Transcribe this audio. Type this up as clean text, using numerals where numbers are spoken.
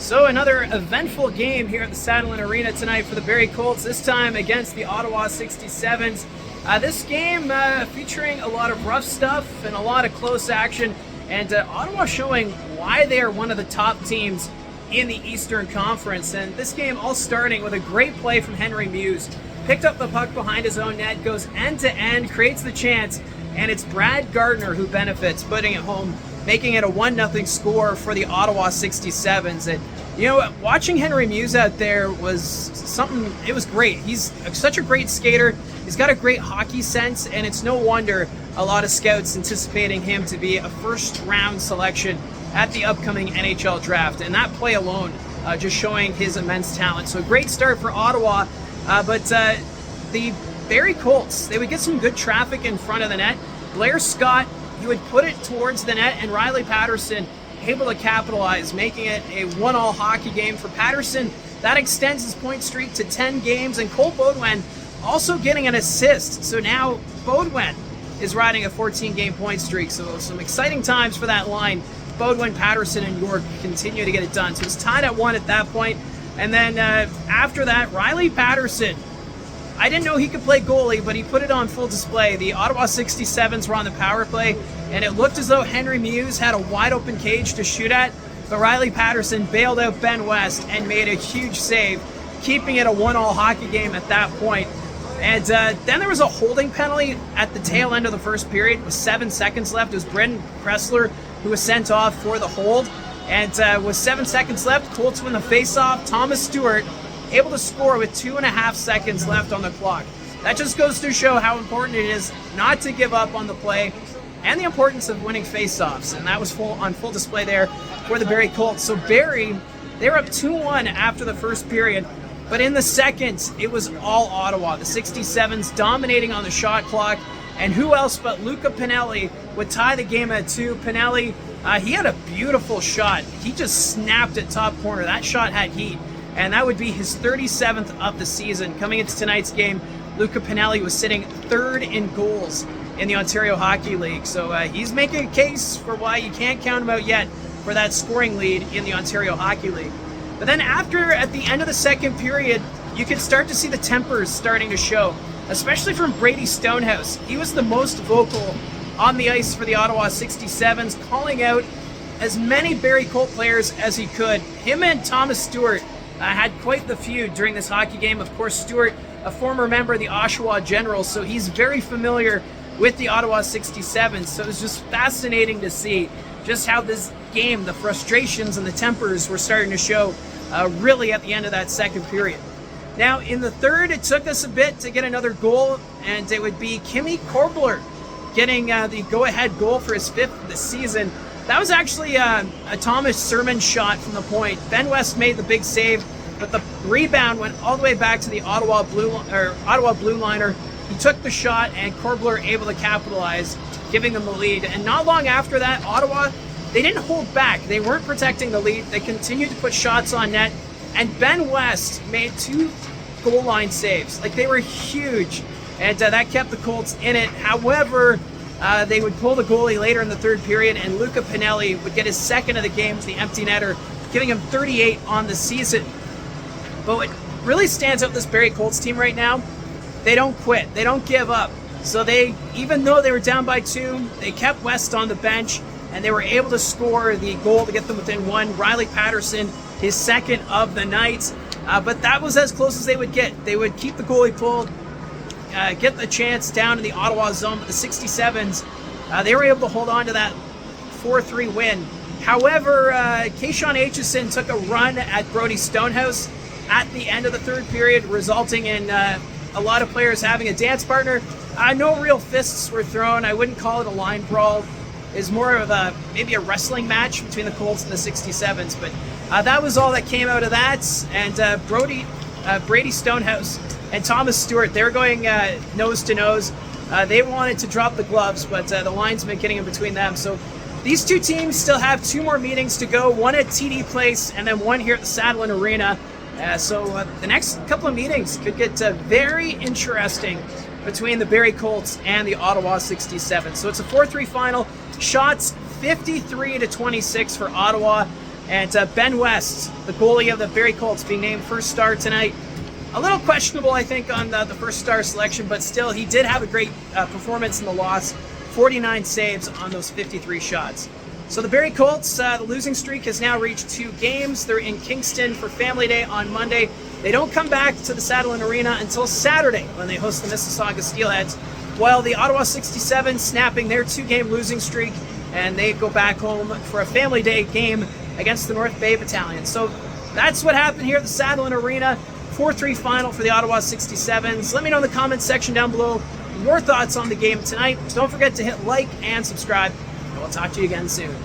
So another eventful game here at the Saddlein Arena tonight for the Barrie Colts, this time against the Ottawa 67s. This game featuring a lot of rough stuff and a lot of close action, and Ottawa showing why they are one of the top teams in the Eastern Conference. And this game all starting with a great play from Henry Muse. Picked up the puck behind his own net, goes end to end, creates the chance, and it's Brad Gardner who benefits, putting it home, making it a 1-0 score for the Ottawa 67s. And you know, watching Henry Muse out there was something, it was great. He's such a great skater. He's got a great hockey sense, and it's no wonder a lot of scouts anticipating him to be a first-round selection at the upcoming NHL draft. And that play alone just showing his immense talent. So a great start for Ottawa, but the Barrie Colts, they would get some good traffic in front of the net. Blair Scott, he would put it towards the net, and Riley Patterson able to capitalize, making it a 1-all hockey game for Patterson. That extends his point streak to 10 games, and Cole Beaudoin also getting an assist. So now Beaudoin is riding a 14-game point streak. So some exciting times for that line. Beaudoin, Patterson, and York continue to get it done. So it's tied at 1 at that point. And then after that, Riley Patterson, I didn't know he could play goalie, but he put it on full display. The Ottawa 67s were on the power play, and it looked as though Henry Muse had a wide open cage to shoot at, but Riley Patterson bailed out Ben West and made a huge save, keeping it a 1-all hockey game at that point. And then there was a holding penalty at the tail end of the first period with 7 seconds left. It was Brendan Pressler who was sent off for the hold. And with 7 seconds left, Colts win the face-off. Thomas Stewart able to score with 2.5 seconds left on the clock. That just goes to show how important it is not to give up on the play and the importance of winning face-offs. And that was on full display there for the Barrie Colts. So Barrie, they were up 2-1 after the first period, but in the second, it was all Ottawa. The 67s dominating on the shot clock, and who else but Luca Pinelli would tie the game at 2. Pinelli, he had a beautiful shot. He just snapped it top corner. That shot had heat, and that would be his 37th of the season. Coming into tonight's game, Luca Pinelli was sitting 3rd in goals in the Ontario Hockey League. So he's making a case for why you can't count him out yet for that scoring lead in the Ontario Hockey League. But then at the end of the second period, you could start to see the tempers starting to show, especially from Brady Stonehouse. He was the most vocal on the ice for the Ottawa 67s, calling out as many Barrie Colt players as he could. Him and Thomas Stewart had quite the feud during this hockey game. Of course, Stewart, a former member of the Oshawa Generals, so he's very familiar with the Ottawa 67s. So it was just fascinating to see just how this game, the frustrations and the tempers were starting to show really at the end of that second period. Now, in the third, it took us a bit to get another goal, and it would be Kimmy Korbler getting the go-ahead goal for his 5th of the season. That was actually a Thomas Sermon shot from the point. Ben West made the big save, but the rebound went all the way back to the Ottawa blue liner. He took the shot, and Korbler able to capitalize, giving them the lead. And not long after that, Ottawa, they didn't hold back. They weren't protecting the lead. They continued to put shots on net, and Ben West made 2 goal line saves. Like, they were huge, and that kept the Colts in it. However, they would pull the goalie later in the third period, and Luca Pinelli would get his 2nd of the game with the empty netter, giving him 38 on the season. But what really stands out this Barrie Colts team right now, they don't quit. They don't give up. So they, even though they were down by 2, they kept West on the bench, and they were able to score the goal to get them within 1. Riley Patterson, his 2nd of the night. But that was as close as they would get. They would keep the goalie pulled, get the chance down in the Ottawa zone. But the 67s, they were able to hold on to that 4-3 win. However, Kayshawn Aitchison took a run at Brody Stonehouse at the end of the third period, resulting in a lot of players having a dance partner. No real fists were thrown. I wouldn't call it a line brawl. It's more of maybe a wrestling match between the Colts and the 67s. But that was all that came out of that. And Brady Stonehouse and Thomas Stewart, they were going nose to nose. They wanted to drop the gloves, but the linesman getting in between them. So these two teams still have 2 more meetings to go, one at TD Place and then one here at the Saddlein Arena. So the next couple of meetings could get very interesting between the Barrie Colts and the Ottawa 67. So it's a 4-3 final. Shots 53-26 for Ottawa. And Ben West, the goalie of the Barrie Colts, being named first star tonight. A little questionable, I think, on the first star selection, but still, he did have a great performance in the loss. 49 saves on those 53 shots. So the Barrie Colts, the losing streak has now reached 2 games. They're in Kingston for Family Day on Monday. They don't come back to the Saddleland Arena until Saturday when they host the Mississauga Steelheads, while the Ottawa 67 snapping their 2-game losing streak, and they go back home for a Family Day game against the North Bay Battalion. So that's what happened here at the Saddleland Arena. 4-3 final for the Ottawa 67s. Let me know in the comments section down below your thoughts on the game tonight. Don't forget to hit like and subscribe, and we'll talk to you again soon.